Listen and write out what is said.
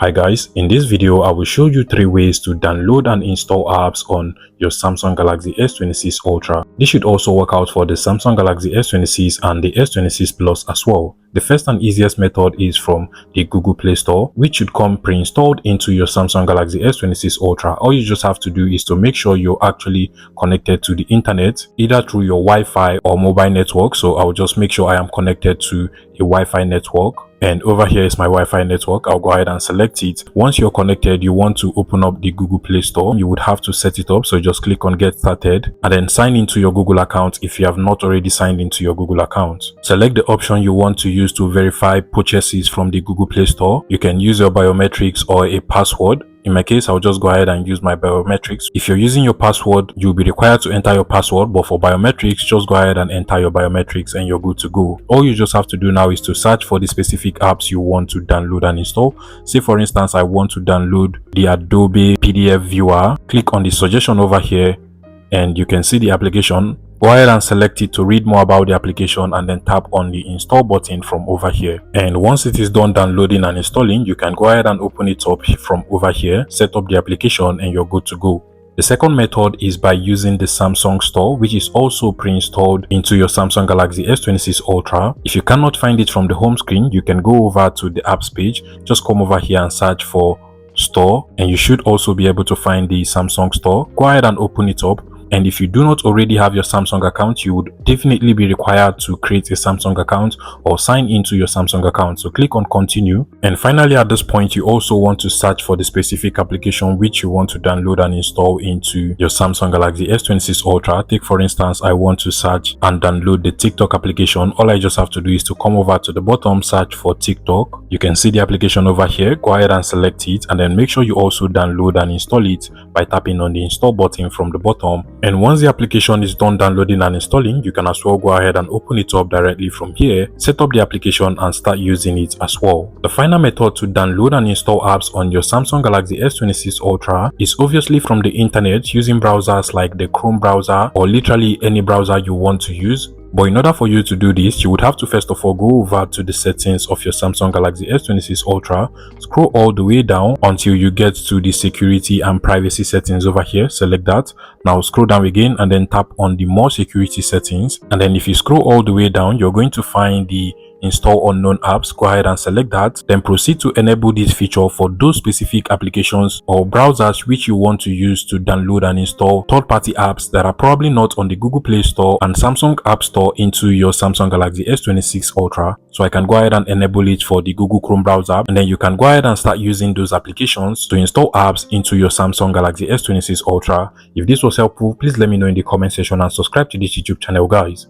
Hi guys, in this video I will show you 3 ways to download and install apps on your Samsung Galaxy S26 Ultra. This should also work out for the Samsung Galaxy S26 and the S26 Plus as well. The first and easiest method is from the Google Play Store, which should come pre-installed into your Samsung Galaxy S26 Ultra. All you just have to do is to make sure you're actually connected to the internet, either through your Wi-Fi or mobile network. So I'll just make sure I am connected to a Wi-Fi network. And over here is my Wi-Fi network. I'll go ahead and select it. Once you're connected, you want to open up the Google Play Store. You would have to set it up. So just click on Get Started and then sign into your Google account if you have not already signed into your Google account. Select the option you want to use to verify purchases from the Google Play Store. You can use your biometrics or a password. In my case, I'll just go ahead and use my biometrics. If you're using your password, you'll be required to enter your password, but for biometrics, just go ahead and enter your biometrics and you're good to go. All you just have to do now is to search for the specific apps you want to download and install. Say for instance, I want to download the Adobe PDF Viewer. Click on the suggestion over here and you can see the application. Go ahead and select it to read more about the application and then tap on the install button from over here. And once it is done downloading and installing, you can go ahead and open it up from over here, set up the application and you're good to go. The second method is by using the Samsung Store, which is also pre-installed into your Samsung Galaxy S26 Ultra. If you cannot find it from the home screen, you can go over to the apps page, just come over here and search for Store and you should also be able to find the Samsung Store. Go ahead and open it up. And if you do not already have your Samsung account, you would definitely be required to create a Samsung account or sign into your Samsung account. So click on continue. And finally, at this point, you also want to search for the specific application which you want to download and install into your Samsung Galaxy S26 Ultra. Take for instance, I want to search and download the TikTok application. All I just have to do is to come over to the bottom, search for TikTok. You can see the application over here. Go ahead and select it and then make sure you also download and install it by tapping on the install button from the bottom. And once the application is done downloading and installing, you can as well go ahead and open it up directly from here, set up the application and start using it as well. The final method to download and install apps on your Samsung Galaxy S26 Ultra is obviously from the internet using browsers like the Chrome browser or literally any browser you want to use. But in order for you to do this, you would have to first of all go over to the settings of your Samsung Galaxy S26 Ultra, scroll all the way down until you get to the security and privacy settings over here. Select that. Now scroll down again and then tap on the more security settings. And then if you scroll all the way down, you're going to find the install unknown apps. Go ahead and select that, then proceed to enable this feature for those specific applications or browsers which you want to use to download and install third-party apps that are probably not on the Google Play Store and Samsung App Store into your Samsung Galaxy S26 Ultra. So I can go ahead and enable it for the Google Chrome browser and then you can go ahead and start using those applications to install apps into your Samsung Galaxy S26 Ultra. If this was helpful, please let me know in the comment section and subscribe to this YouTube channel, guys.